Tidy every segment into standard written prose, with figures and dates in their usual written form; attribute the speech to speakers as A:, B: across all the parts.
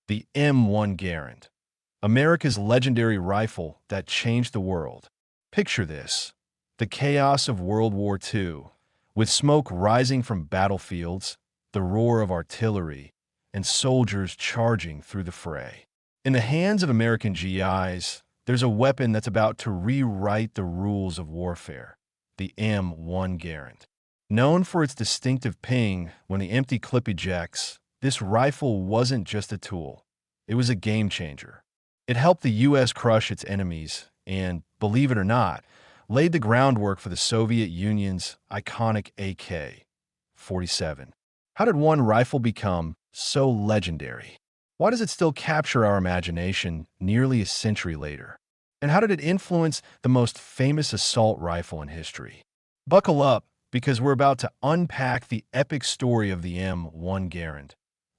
A: The M1 Garand, America's legendary rifle that changed the world. Picture this: the chaos of World War II, with smoke rising from battlefields, the roar of artillery, and soldiers charging through the fray. In the hands of American GIs, there's a weapon that's about to rewrite the rules of warfare: the M1 Garand. Known for its distinctive ping when the empty clip ejects, this rifle wasn't just a tool. It was a game changer. It helped the U.S. crush its enemies and, believe it or not, laid the groundwork for the Soviet Union's iconic AK-47. How did one rifle become so legendary? Why does it still capture our imagination nearly a century later? And how did it influence the most famous assault rifle in history? Buckle up, because we're about to unpack the epic story of the M1 Garand,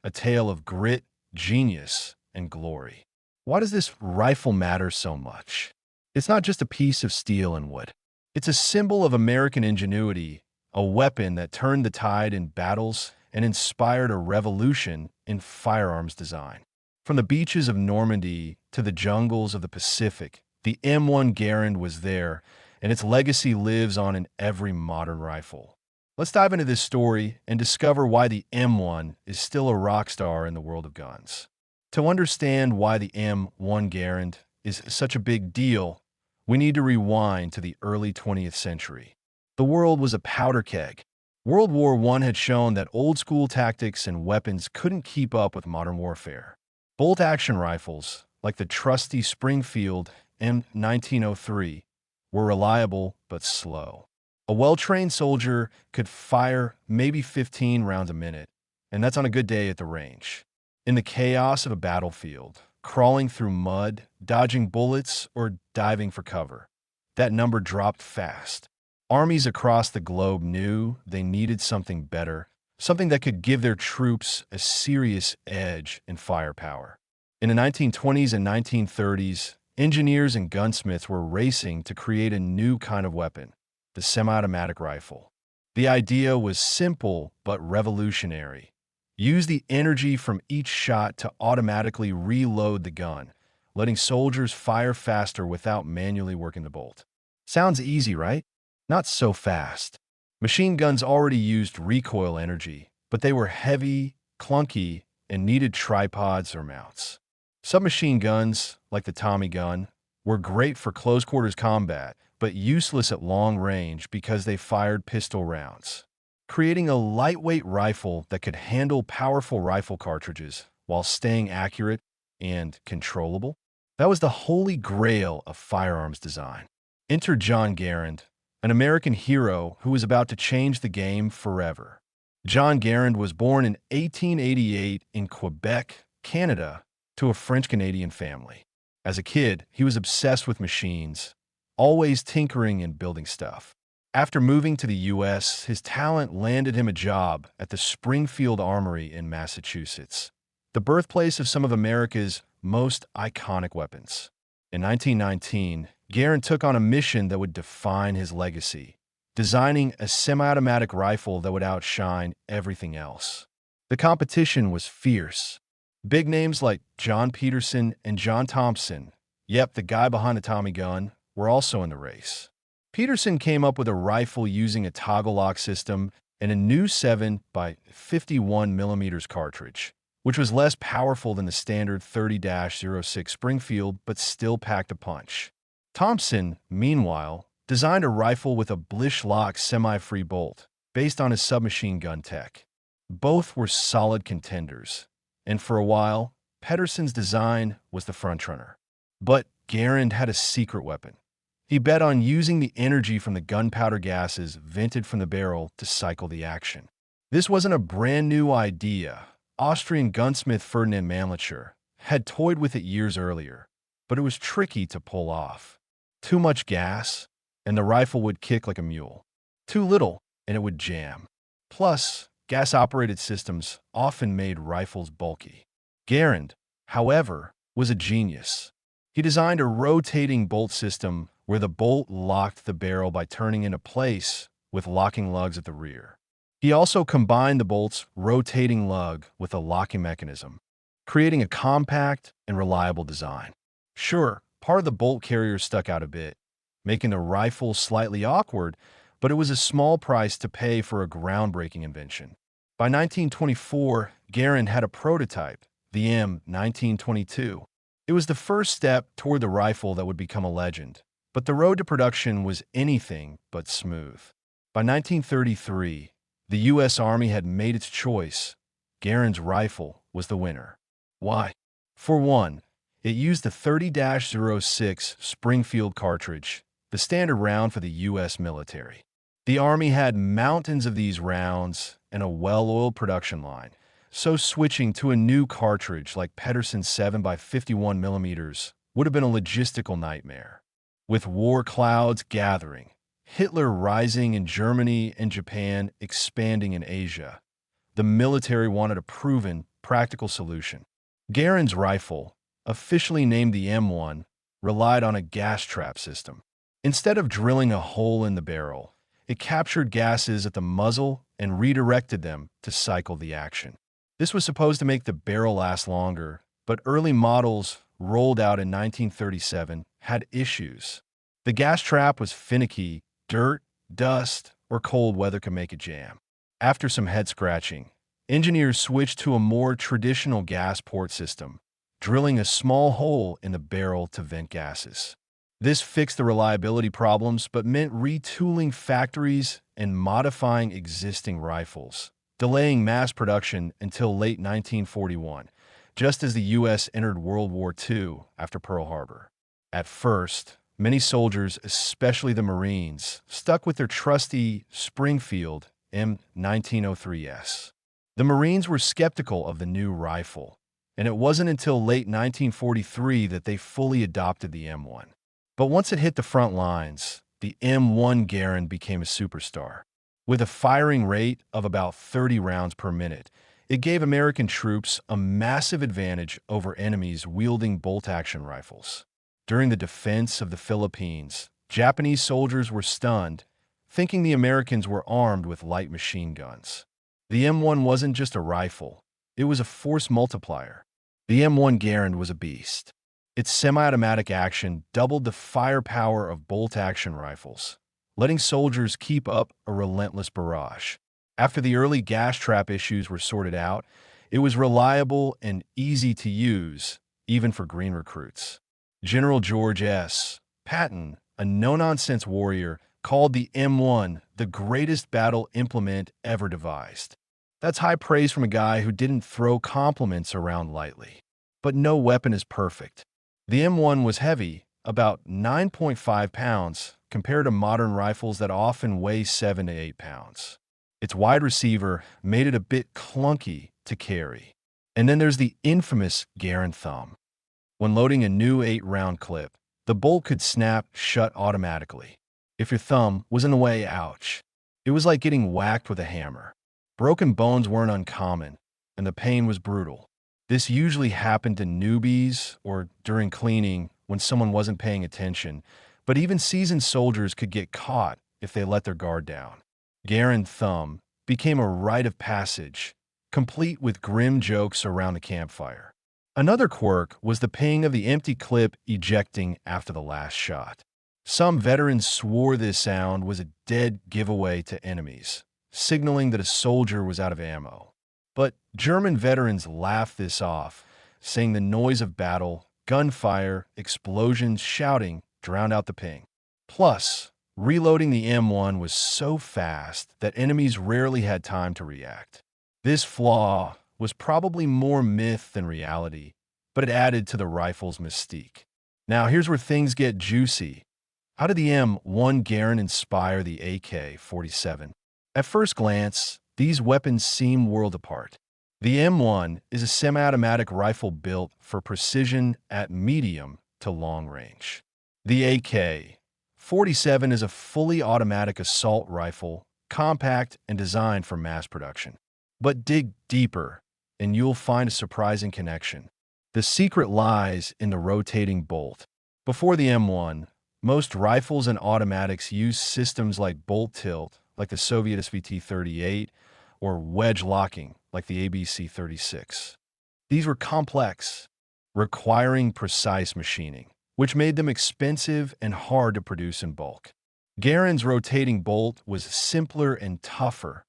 A: a tale of grit, genius, and glory. Why does this rifle matter so much? It's not just a piece of steel and wood. It's a symbol of American ingenuity, a weapon that turned the tide in battles and inspired a revolution in firearms design. From the beaches of Normandy to the jungles of the Pacific, the M1 Garand was there, and its legacy lives on in every modern rifle. Let's dive into this story and discover why the M1 is still a rock star in the world of guns. To understand why the M1 Garand is such a big deal, we need to rewind to the early 20th century. The world was a powder keg. World War I had shown that old-school tactics and weapons couldn't keep up with modern warfare. Bolt-action rifles, like the trusty Springfield M1903, were reliable but slow. A well-trained soldier could fire maybe 15 rounds a minute, and that's on a good day at the range. In the chaos of a battlefield, crawling through mud, dodging bullets, or diving for cover, that number dropped fast. Armies across the globe knew they needed something better, something that could give their troops a serious edge in firepower. In the 1920s and 1930s, engineers and gunsmiths were racing to create a new kind of weapon: the semi-automatic rifle. The idea was simple but revolutionary. Use the energy from each shot to automatically reload the gun, letting soldiers fire faster without manually working the bolt. Sounds easy, right? Not so fast. Machine guns already used recoil energy, but they were heavy, clunky, and needed tripods or mounts. Submachine guns, like the Tommy gun, were great for close-quarters combat, but useless at long range because they fired pistol rounds. Creating a lightweight rifle that could handle powerful rifle cartridges while staying accurate and controllable, that was the holy grail of firearms design. Enter John Garand, an American hero who was about to change the game forever. John Garand was born in 1888 in Quebec, Canada, to a French-Canadian family. As a kid, he was obsessed with machines, always tinkering and building stuff. After moving to the U.S., his talent landed him a job at the Springfield Armory in Massachusetts, the birthplace of some of America's most iconic weapons. In 1919, Garand took on a mission that would define his legacy: designing a semi-automatic rifle that would outshine everything else. The competition was fierce. Big names like John Peterson and John Thompson, yep, the guy behind the Tommy gun, were also in the race. Peterson came up with a rifle using a toggle lock system and a new 7 by 51 millimeters cartridge, which was less powerful than the standard 30-06 Springfield but still packed a punch. Thompson, meanwhile, designed a rifle with a Blish-lock semi-free bolt based on his submachine gun tech. Both were solid contenders, and for a while, Peterson's design was the frontrunner. But Garand had a secret weapon. He bet on using the energy from the gunpowder gases vented from the barrel to cycle the action. This wasn't a brand new idea. Austrian gunsmith Ferdinand Mannlicher had toyed with it years earlier, but it was tricky to pull off. Too much gas, and the rifle would kick like a mule. Too little, and it would jam. Plus, gas-operated systems often made rifles bulky. Garand, however, was a genius. He designed a rotating bolt system where the bolt locked the barrel by turning into place with locking lugs at the rear. He also combined the bolt's rotating lug with a locking mechanism. creating a compact and reliable design. Sure, part of the bolt carrier stuck out a bit, making the rifle slightly awkward, but it was a small price to pay for a groundbreaking invention. By 1924, Garand had a prototype, the M1922. It was the first step toward the rifle that would become a legend, but the road to production was anything but smooth. By 1933, the U.S. Army had made its choice. Garand's rifle was the winner. Why? For one, it used the 30-06 Springfield cartridge, the standard round for the U.S. military. The Army had mountains of these rounds and a well-oiled production line, so switching to a new cartridge like Pedersen's 7x51mm would have been a logistical nightmare. With war clouds gathering, Hitler rising in Germany and Japan expanding in Asia, the military wanted a proven, practical solution. Garand's rifle, officially named the M1, relied on a gas trap system. Instead of drilling a hole in the barrel, it captured gases at the muzzle and redirected them to cycle the action. This was supposed to make the barrel last longer, but early models, rolled out in 1937, had issues. The gas trap was finicky, dirt, dust, or cold weather could make it jam. After some head-scratching, engineers switched to a more traditional gas port system, drilling a small hole in the barrel to vent gases. This fixed the reliability problems but meant retooling factories and modifying existing rifles, delaying mass production until late 1941, just as the U.S. entered World War II after Pearl Harbor. At first, many soldiers, especially the Marines, stuck with their trusty Springfield M1903S. The Marines were skeptical of the new rifle, and it wasn't until late 1943 that they fully adopted the M1. But once it hit the front lines, the M1 Garand became a superstar. With a firing rate of about 30 rounds per minute, it gave American troops a massive advantage over enemies wielding bolt-action rifles. During the defense of the Philippines, Japanese soldiers were stunned, thinking the Americans were armed with light machine guns. The M1 wasn't just a rifle, it was a force multiplier. The M1 Garand was a beast. Its semi-automatic action doubled the firepower of bolt-action rifles, letting soldiers keep up a relentless barrage. After the early gas trap issues were sorted out, it was reliable and easy to use, even for green recruits. General George S. Patton, a no-nonsense warrior, called the M1 the greatest battle implement ever devised. That's high praise from a guy who didn't throw compliments around lightly. But no weapon is perfect. The M1 was heavy, about 9.5 pounds, compared to modern rifles that often weigh 7 to 8 pounds. Its wide receiver made it a bit clunky to carry. And then there's the infamous Garand thumb. When loading a new 8-round clip, the bolt could snap shut automatically. If your thumb was in the way, ouch. It was like getting whacked with a hammer. Broken bones weren't uncommon, and the pain was brutal. This usually happened to newbies or during cleaning when someone wasn't paying attention, but even seasoned soldiers could get caught if they let their guard down. Garand thumb became a rite of passage, complete with grim jokes around the campfire. Another quirk was the ping of the empty clip ejecting after the last shot. Some veterans swore this sound was a dead giveaway to enemies, signaling that a soldier was out of ammo. But German veterans laughed this off, saying the noise of battle, gunfire, explosions, shouting drowned out the ping. Plus, reloading the M1 was so fast that enemies rarely had time to react. This flaw was probably more myth than reality, but it added to the rifle's mystique. Now here's where things get juicy. How did the M1 Garand inspire the AK-47? At first glance, these weapons seem world apart. The M1 is a semi-automatic rifle built for precision at medium to long range. The AK-47 is a fully automatic assault rifle, compact and designed for mass production. But dig deeper, and you'll find a surprising connection. The secret lies in the rotating bolt. Before the M1, most rifles and automatics used systems like bolt tilt, like the Soviet SVT-38, or wedge locking, like the ABC-36. These were complex, requiring precise machining, which made them expensive and hard to produce in bulk. Garand's rotating bolt was simpler and tougher,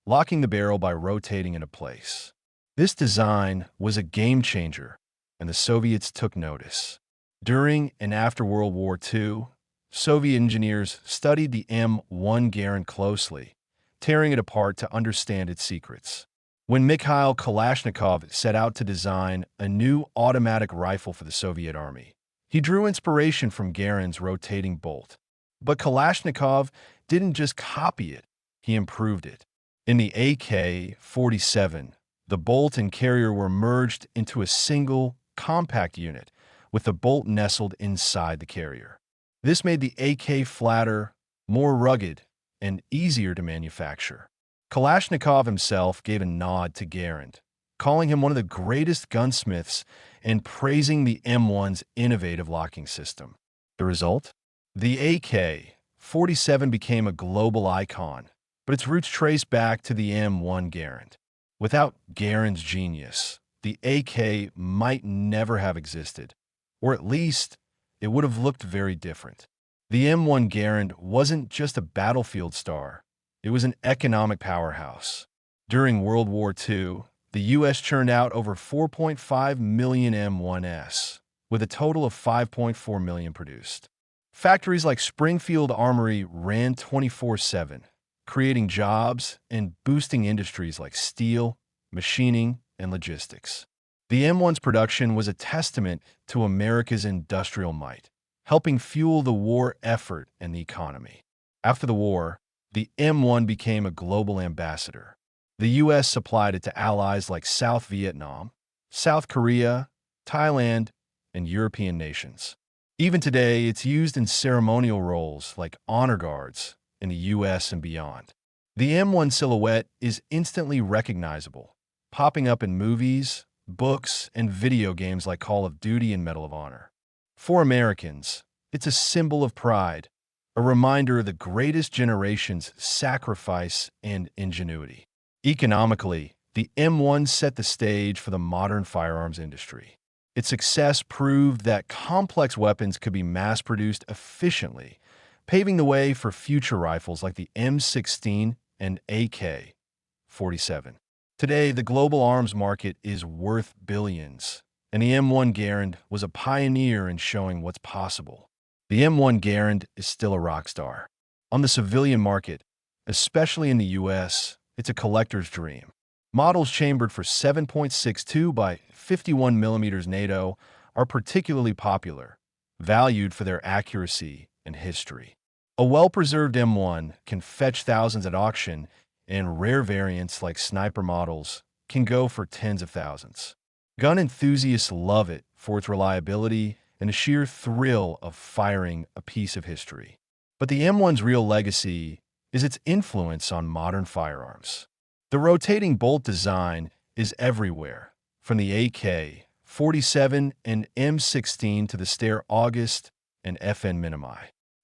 A: locking the barrel by rotating into place. This design was a game changer, and the Soviets took notice. During and after World War II, Soviet engineers studied the M1 Garand closely, tearing it apart to understand its secrets. When Mikhail Kalashnikov set out to design a new automatic rifle for the Soviet Army, he drew inspiration from Garand's rotating bolt. But Kalashnikov didn't just copy it, he improved it. In the AK-47, the bolt and carrier were merged into a single, compact unit, with the bolt nestled inside the carrier. This made the AK flatter, more rugged, and easier to manufacture. Kalashnikov himself gave a nod to Garand, calling him one of the greatest gunsmiths and praising the M1's innovative locking system. The result? The AK-47 became a global icon, but its roots trace back to the M1 Garand. Without Garand's genius, the AK might never have existed, or at least it would have looked very different. The M1 Garand wasn't just a battlefield star, it was an economic powerhouse. During World War II, the U.S. churned out over 4.5 million M1s, with a total of 5.4 million produced. Factories like Springfield Armory ran 24/7, creating jobs and boosting industries like steel, machining, and logistics. The M1's production was a testament to America's industrial might, helping fuel the war effort and the economy. After the war, the M1 became a global ambassador. The U.S. supplied it to allies like South Vietnam, South Korea, Thailand, and European nations. Even today, it's used in ceremonial roles like honor guards in the U.S. and beyond. The M1 silhouette is instantly recognizable, popping up in movies, books, and video games like Call of Duty and Medal of Honor. For Americans, it's a symbol of pride, a reminder of the greatest generation's sacrifice and ingenuity. Economically, the M1 set the stage for the modern firearms industry. Its success proved that complex weapons could be mass-produced efficiently, paving the way for future rifles like the M16 and AK-47. Today, the global arms market is worth billions, and the M1 Garand was a pioneer in showing what's possible. The M1 Garand is still a rock star. On the civilian market, especially in the U.S., it's a collector's dream. Models chambered for 7.62 by 51 mm NATO are particularly popular, valued for their accuracy and history. A well-preserved M1 can fetch thousands at auction, and rare variants like sniper models can go for tens of thousands. Gun enthusiasts love it for its reliability and the sheer thrill of firing a piece of history. But the M1's real legacy is its influence on modern firearms. The rotating bolt design is everywhere, from the AK-47 and M16 to the Steyr August and FN Minimi.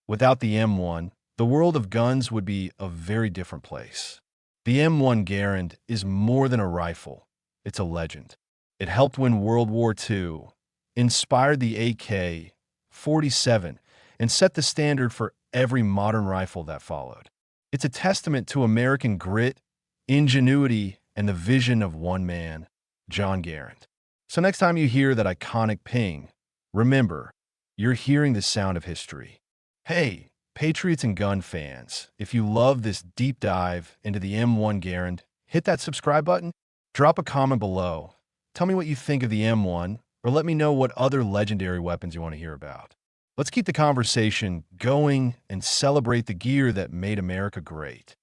A: Without the M1, the world of guns would be a very different place. The M1 Garand is more than a rifle, it's a legend. It helped win World War II, inspired the AK-47, and set the standard for every modern rifle that followed. It's a testament to American grit, ingenuity, and the vision of one man, John Garand. So next time you hear that iconic ping, remember, you're hearing the sound of history. Hey, Patriots and gun fans, if you love this deep dive into the M1 Garand, hit that subscribe button, drop a comment below, tell me what you think of the M1, or let me know what other legendary weapons you want to hear about. Let's keep the conversation going and celebrate the gear that made America great.